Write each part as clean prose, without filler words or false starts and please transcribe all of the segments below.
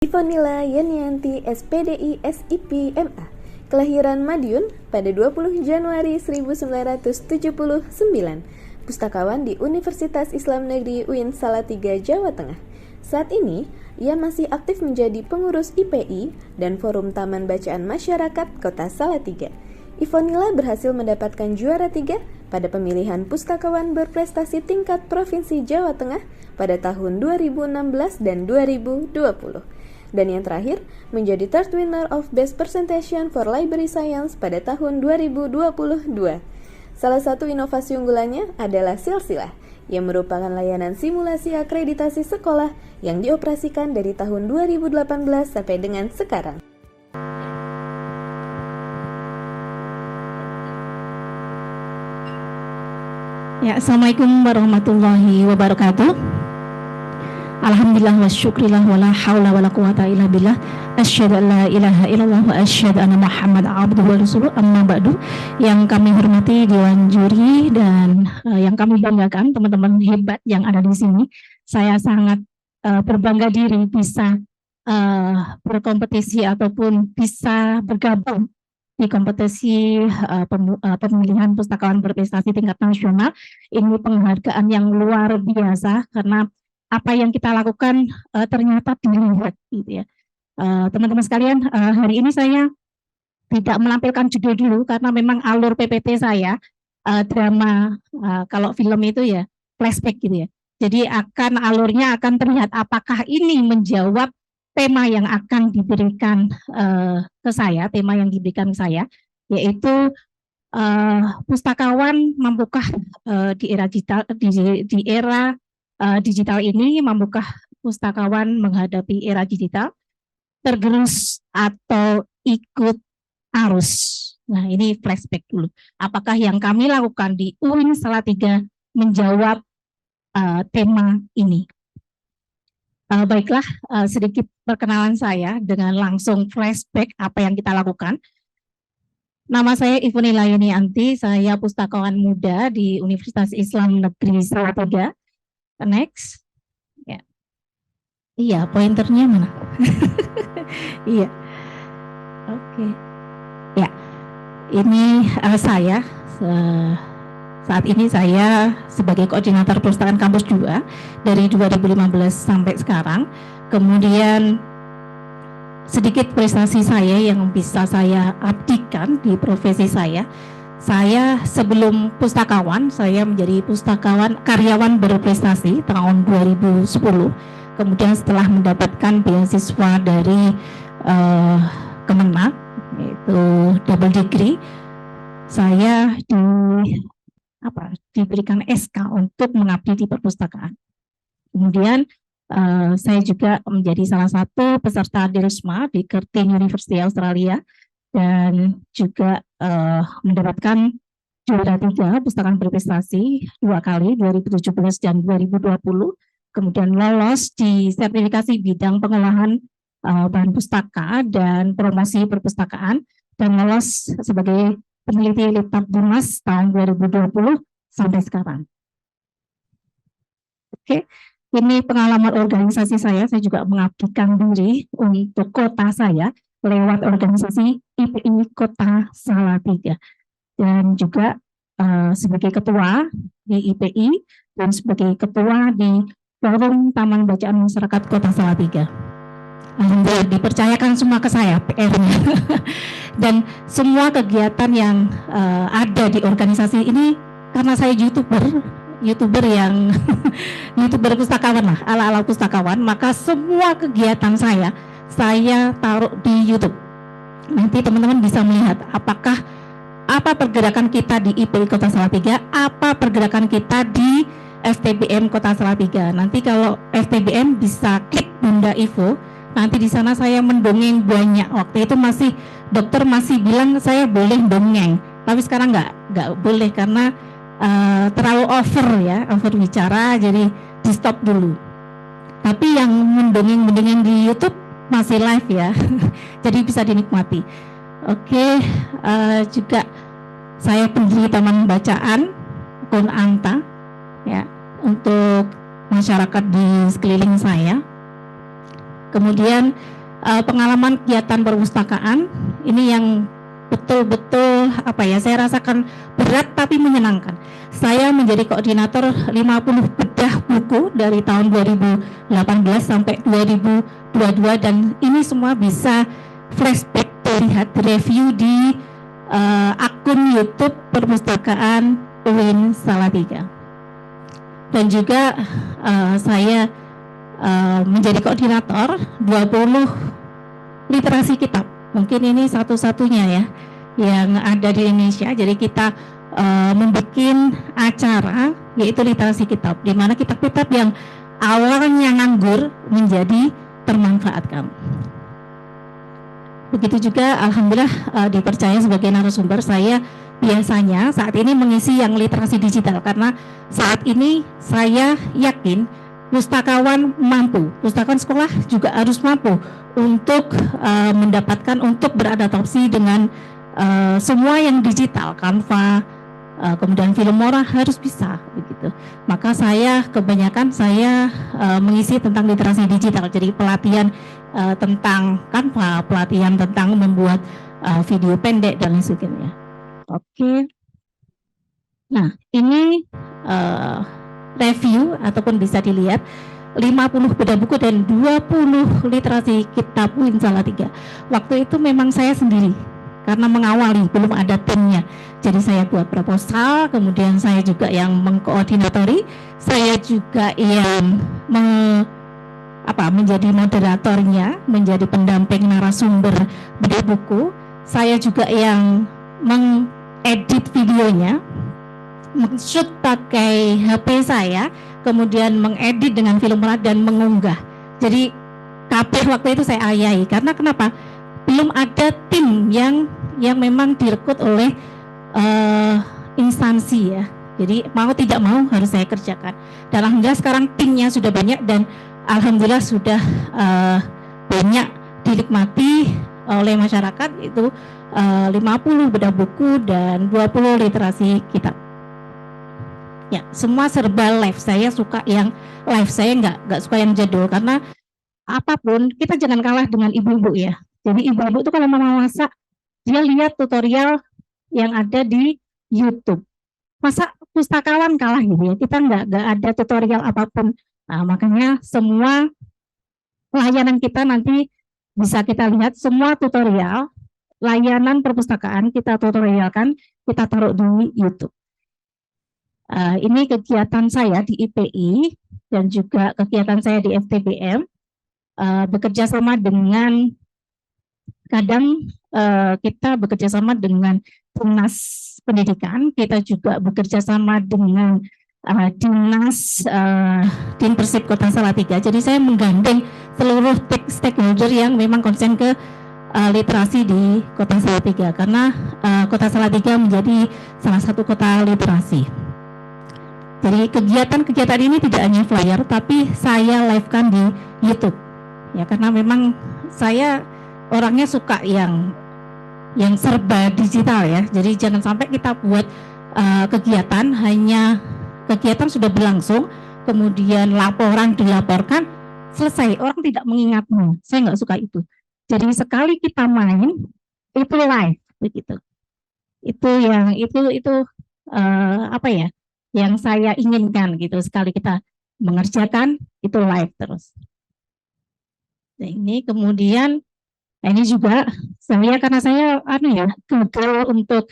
Ivanila Yenianti SPDI SIP MA, kelahiran Madiun pada 20 Januari 1979, pustakawan di Universitas Islam Negeri UIN Salatiga, Jawa Tengah. Saat ini, ia masih aktif menjadi pengurus IPI dan Forum Taman Bacaan Masyarakat Kota Salatiga. Ivanila berhasil mendapatkan juara 3 pada pemilihan pustakawan berprestasi tingkat Provinsi Jawa Tengah pada tahun 2016 dan 2020. Dan yang terakhir, menjadi third winner of Best Presentation for Library Science pada tahun 2022. Salah satu inovasi unggulannya adalah Silsilah, yang merupakan layanan simulasi akreditasi sekolah yang dioperasikan dari tahun 2018 sampai dengan sekarang. Ya, Assalamualaikum warahmatullahi wabarakatuh. Alhamdulillah wa syukrillah wa la hawla wa la quwata illa billah. Asyhadu an la ilaha illallah wa asyhadu anna Muhammad abduhu wa rasuluh. Amma ba'du. Yang kami hormati Dewan Juri dan yang kami banggakan teman-teman hebat yang ada di sini. Saya sangat berbangga diri bisa berkompetisi ataupun bisa bergabung di kompetisi pemilihan pustakawan berprestasi tingkat nasional. Ini penghargaan yang luar biasa karena apa yang kita lakukan ternyata dilihat, gitu ya. Teman-teman sekalian, hari ini saya tidak melampirkan judul dulu karena memang alur PPT saya drama, kalau film itu ya flashback gitu ya. Jadi alurnya akan terlihat apakah ini menjawab tema yang akan diberikan ke saya, tema yang diberikan ke saya, yaitu pustakawan mampukah di era digital ini, mampukah pustakawan menghadapi era digital, tergerus atau ikut arus. Nah, ini flashback dulu. Apakah yang kami lakukan di UIN Salatiga menjawab tema ini? Baiklah, sedikit perkenalan saya dengan langsung flashback apa yang kita lakukan. Nama saya Ivanila Yenianti, saya pustakawan muda di Universitas Islam Negeri Salatiga. Next. Ya. Iya, pointernya mana? Iya. Oke. Ya. Ini saya saat ini saya sebagai koordinator perpustakaan kampus 2 dari 2015 sampai sekarang. Kemudian sedikit prestasi saya yang bisa saya abdikan di profesi saya. Saya sebelum pustakawan, saya menjadi pustakawan karyawan berprestasi tahun 2010. Kemudian setelah mendapatkan beasiswa dari Kemenag, yaitu double degree, saya diberikan SK untuk mengabdi di perpustakaan. Kemudian saya juga menjadi salah satu peserta DIRSMA di Curtin University Australia, dan juga mendapatkan juara 3 pustakawan berprestasi 2 kali, 2017 dan 2020. Kemudian lolos di sertifikasi bidang pengolahan bahan pustaka dan promosi perpustakaan, dan lolos sebagai peneliti Litbang Dimas tahun 2020 sampai sekarang. Oke, ini pengalaman organisasi saya juga mengabdikan diri untuk kota saya lewat organisasi IPI Kota Salatiga, dan juga sebagai ketua di IPI dan sebagai ketua di Forum Taman Bacaan Masyarakat Kota Salatiga. Alhamdulillah dipercayakan semua ke saya PR-nya. Dan semua kegiatan yang ada di organisasi ini karena saya YouTuber yang YouTuber pustakawan lah, ala-ala pustakawan, maka semua kegiatan saya taruh di YouTube. Nanti teman-teman bisa melihat apa pergerakan kita di IPI Kota Salatiga, apa pergerakan kita di FTBM Kota Salatiga. Nanti kalau FTBM bisa klik Bunda Ivo, nanti di sana saya mendongeng banyak. Waktu itu dokter masih bilang saya boleh dongeng, tapi sekarang nggak boleh karena terlalu over bicara, jadi di stop dulu. Tapi yang mendongeng di YouTube masih live ya, jadi bisa dinikmati. Oke, juga saya pendiri Taman Bacaan Kunanta ya untuk masyarakat di sekeliling saya. Kemudian pengalaman kegiatan perpustakaan ini yang betul-betul saya rasakan berat tapi menyenangkan. Saya menjadi koordinator 50 bedah buku dari tahun 2018 sampai 2022 dan ini semua bisa flashback terlihat review di akun YouTube Perpustakaan UIN Salatiga. Dan juga saya menjadi koordinator 20 literasi kitab. Mungkin ini satu-satunya ya yang ada di Indonesia. Jadi kita membuat acara yaitu literasi kitab, di mana kitab-kitab yang awalnya nganggur menjadi termanfaatkan. Begitu juga alhamdulillah dipercaya sebagai narasumber. Saya biasanya saat ini mengisi yang literasi digital karena saat ini saya yakin pustakawan sekolah juga harus mampu untuk mendapatkan, untuk beradaptasi dengan semua yang digital, Canva, kemudian Filmora harus bisa begitu. Maka saya kebanyakan mengisi tentang literasi digital, jadi pelatihan tentang Canva, pelatihan tentang membuat video pendek dan lain sebagainya. Oke. Nah, ini review ataupun bisa dilihat 50 bedah buku dan 20 literasi kitab UIN Salatiga. Waktu itu memang saya sendiri karena mengawali, belum ada timnya. Jadi saya buat proposal, kemudian saya juga yang mengkoordinatori, saya juga yang menjadi moderatornya, menjadi pendamping narasumber bedah buku. Saya juga yang mengedit videonya, men-shoot pakai HP saya, kemudian mengedit dengan Filmora dan mengunggah. Jadi kabeh waktu itu saya ayai karena kenapa? Belum ada tim yang memang direkrut oleh instansi ya. Jadi mau tidak mau harus saya kerjakan. Dan alhamdulillah sekarang timnya sudah banyak dan alhamdulillah sudah banyak dinikmati oleh masyarakat, itu 50 bedah buku dan 20 literasi kitab. Ya, semua serba live. Saya suka yang live, saya nggak suka yang jadul karena apapun kita jangan kalah dengan ibu-ibu ya. Jadi ibu-ibu itu kalau mau masak, dia lihat tutorial yang ada di YouTube. Masa pustakawan kalah gitu ya? Kita nggak ada tutorial apapun. Nah, makanya semua layanan kita nanti bisa kita lihat semua tutorial layanan perpustakaan kita tutorialkan, kita taruh di YouTube. Ini kegiatan saya di IPI dan juga kegiatan saya di FTBM, bekerja sama dengan kita bekerja sama dengan Dinas Pendidikan, kita juga bekerja sama dengan Dinas Dinpersib Kota Salatiga. Jadi saya menggandeng seluruh stakeholder yang memang konsen ke literasi di Kota Salatiga karena Kota Salatiga menjadi salah satu kota literasi. Jadi kegiatan-kegiatan ini tidak hanya flyer, tapi saya live-kan di YouTube. Ya, karena memang saya orangnya suka yang serba digital ya. Jadi jangan sampai kita buat kegiatan hanya kegiatan sudah berlangsung, kemudian laporan dilaporkan, selesai, orang tidak mengingatmu. Saya nggak suka itu. Jadi sekali kita main itu live begitu. Itu yang saya inginkan gitu, sekali kita mengerjakan itu live terus. Nah, ini kemudian ini juga karena saya gagal untuk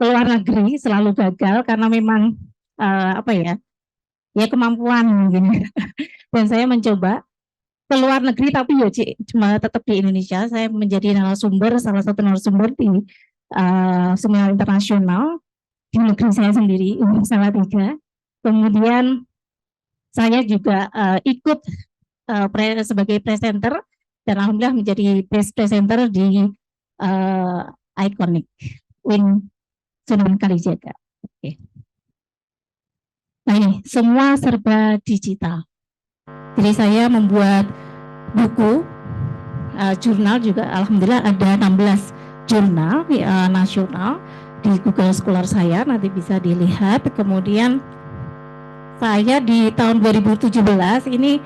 keluar negeri, selalu gagal karena memang kemampuan mungkin. Dan saya mencoba keluar negeri tapi cuma tetap di Indonesia. Saya menjadi salah satu narasumber di seminar internasional di negeri saya sendiri, UIN Salatiga. Kemudian saya juga ikut sebagai presenter dan alhamdulillah menjadi best presenter di Iconic UIN Sunan Kalijaga. Oke. Nah ini semua serba digital. Jadi saya membuat buku, jurnal juga alhamdulillah ada 16 jurnal nasional di Google Scholar saya, nanti bisa dilihat. Kemudian saya di tahun 2017 ini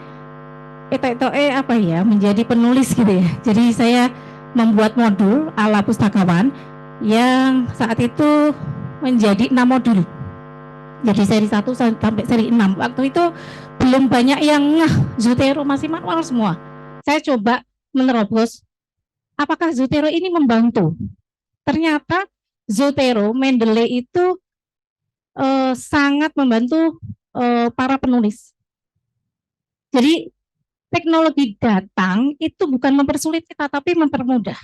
apa ya, menjadi penulis gitu ya. Jadi saya membuat modul ala pustakawan yang saat itu menjadi 6 modul. Jadi seri 1 sampai seri 6. Waktu itu belum banyak yang Zotero, masih manual semua. Saya coba menerobos apakah Zotero ini membantu. Ternyata Zotero, Mendeley itu sangat membantu para penulis. Jadi teknologi datang itu bukan mempersulit kita, tapi mempermudah.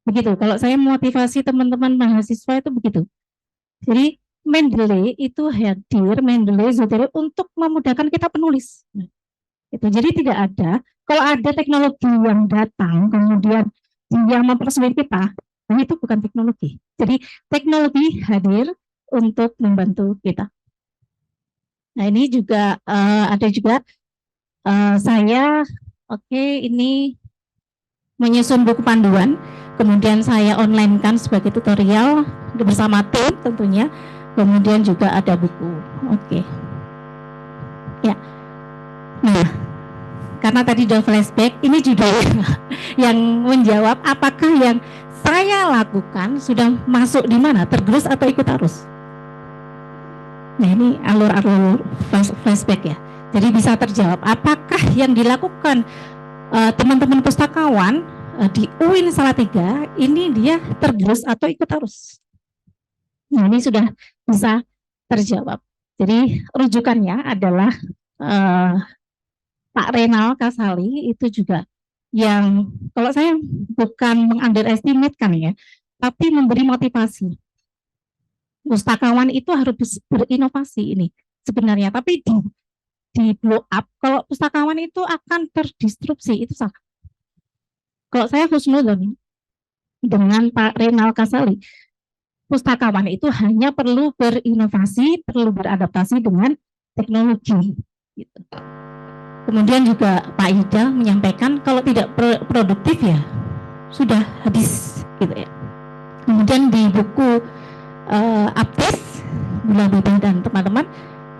Begitu, kalau saya motivasi teman-teman mahasiswa itu begitu. Jadi Mendeley itu hadir, Mendeley, Zotero untuk memudahkan kita penulis. Itu jadi tidak ada, kalau ada teknologi yang datang, kemudian dia mempersulit kita, nah itu bukan teknologi. Jadi teknologi hadir untuk membantu kita. Nah ini juga ada juga saya, ini menyusun buku panduan, kemudian saya online-kan sebagai tutorial bersama tim tentunya, kemudian juga ada buku. Ya. Nah, karena tadi udah flashback, ini juga yang menjawab apakah yang saya lakukan sudah masuk di mana, tergerus atau ikut arus. Nah ini alur-alur flashback ya. Jadi bisa terjawab apakah yang dilakukan teman-teman pustakawan di UIN Salatiga ini dia tergerus atau ikut arus. Nah ini sudah bisa terjawab. Jadi rujukannya adalah Pak Renal Kasali itu juga yang kalau saya bukan mengunderestimate kan ya, tapi memberi motivasi. Pustakawan itu harus berinovasi ini sebenarnya, tapi di blow up kalau pustakawan itu akan terdistrupsi, itu salah. Kalau saya husnudzon dengan Pak Renal Kasali, pustakawan itu hanya perlu berinovasi, perlu beradaptasi dengan teknologi gitu. Kemudian juga Pak Ida menyampaikan kalau tidak produktif ya sudah habis gitu ya. Kemudian di buku Aptes, Bula Bibah dan teman-teman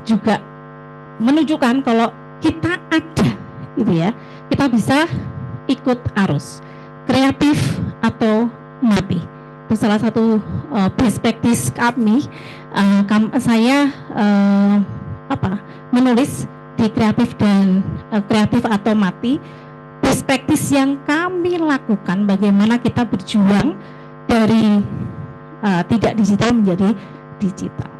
juga menunjukkan kalau kita ada gitu ya, kita bisa ikut arus, kreatif atau mati. Itu salah satu perspektif kami, saya menulis di kreatif dan kreatif atau mati, perspektif yang kami lakukan bagaimana kita berjuang dari tidak digital menjadi digital.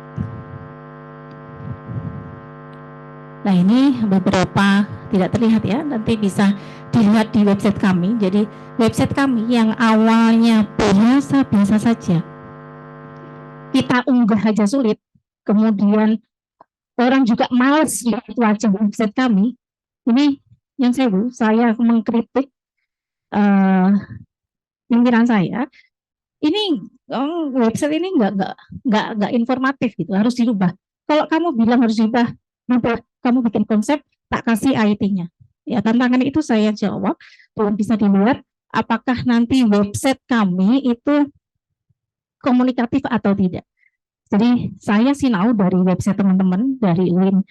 Nah ini beberapa tidak terlihat ya, nanti bisa dilihat di website kami. Jadi website kami yang awalnya biasa-biasa saja, kita unggah aja sulit, kemudian orang juga malas lihat wajah website kami. Ini yang saya mengkritik pimpinan saya. Ini website ini nggak informatif gitu, harus dirubah. Kalau kamu bilang harus dirubah, kamu bikin konsep, tak kasih IT-nya. Ya tantangan itu saya jawab, belum bisa dilihat apakah nanti website kami itu komunikatif atau tidak. Jadi saya sinau dari website teman-teman dari UIN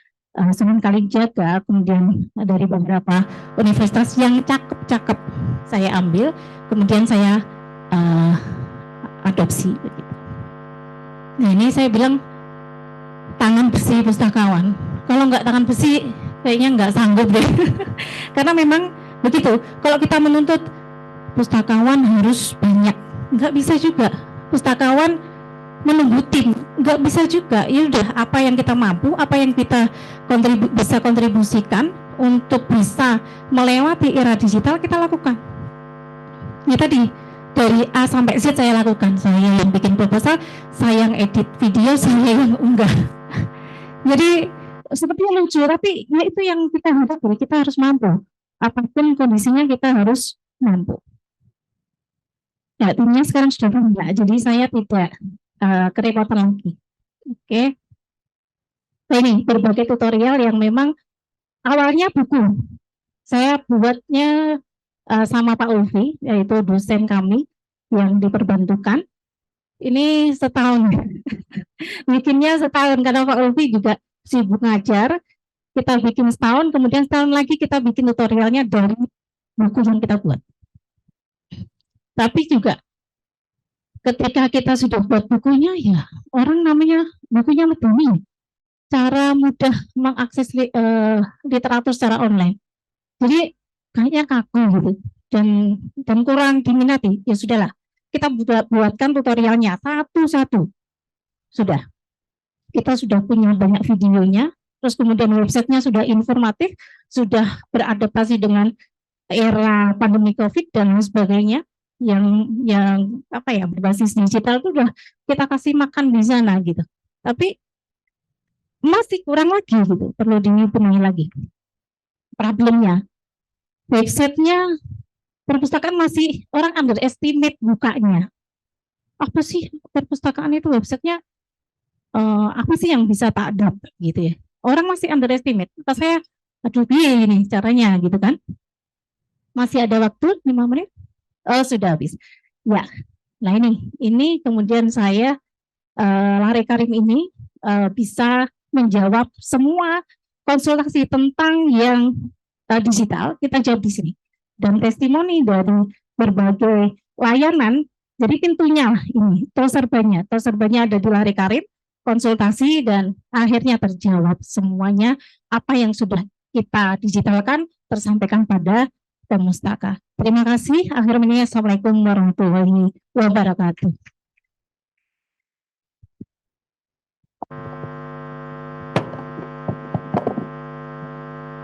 Sunan Kalijaga, kemudian dari beberapa universitas yang cakep-cakep saya ambil, kemudian saya adopsi. Nah ini saya bilang tangan bersih pustakawan. Kalau nggak tangan bersih, kayaknya nggak sanggup deh. Karena memang begitu. Kalau kita menuntut pustakawan harus banyak, nggak bisa juga. Pustakawan menunggu tim, nggak bisa juga. Ya udah, apa yang kita mampu, apa yang kita bisa kontribusikan untuk bisa melewati era digital kita lakukan. Ya tadi dari A sampai Z saya lakukan. Saya yang bikin proposal, saya yang edit video, saya yang unggah. Jadi sepertinya lucu, tapi ya itu yang kita hadapi. Kita harus mampu. Apapun kondisinya kita harus mampu. Ya, timnya sekarang sudah banyak, jadi saya tidak kerepotan lagi. Oke. Nah, ini berbagai tutorial yang memang awalnya buku. Saya buatnya sama Pak Ulfi, yaitu dosen kami yang diperbantukan. Ini setahun. Bikinnya setahun karena Pak Ulfi juga sibuk ngajar. kita bikin setahun, kemudian setahun lagi kita bikin tutorialnya dari buku yang kita buat. Tapi juga ketika kita sudah buat bukunya, ya orang namanya bukunya lebih cara mudah mengakses literatur secara online. Jadi kayaknya kaku gitu dan kurang diminati. Ya sudahlah, kita buatkan tutorialnya satu-satu. Sudah, kita sudah punya banyak videonya, terus kemudian websitenya sudah informatif, sudah beradaptasi dengan era pandemi COVID dan sebagainya, yang apa ya, berbasis digital itu udah kita kasih makan di sana gitu. Tapi masih kurang lagi gitu, perlu dibenahi lagi. Problemnya, websitenya perpustakaan masih orang underestimate bukanya. Apa sih perpustakaan itu websitenya? Apa sih yang bisa tak dapat gitu ya? Orang masih underestimate. Kata saya, aduh piye ini caranya gitu kan? Masih ada waktu 5 menit? Oh, sudah habis. Ya, nah ini kemudian saya Lare Karim ini bisa menjawab semua konsultasi tentang yang digital, kita jawab di sini. Dan testimoni dari berbagai layanan, jadi pintunya ini, terserbanya ada di Lare Karim, konsultasi dan akhirnya terjawab semuanya apa yang sudah kita digitalkan tersampaikan pada Pemustaka. Terima kasih. Akhirnya, Assalamualaikum warahmatullahi wabarakatuh.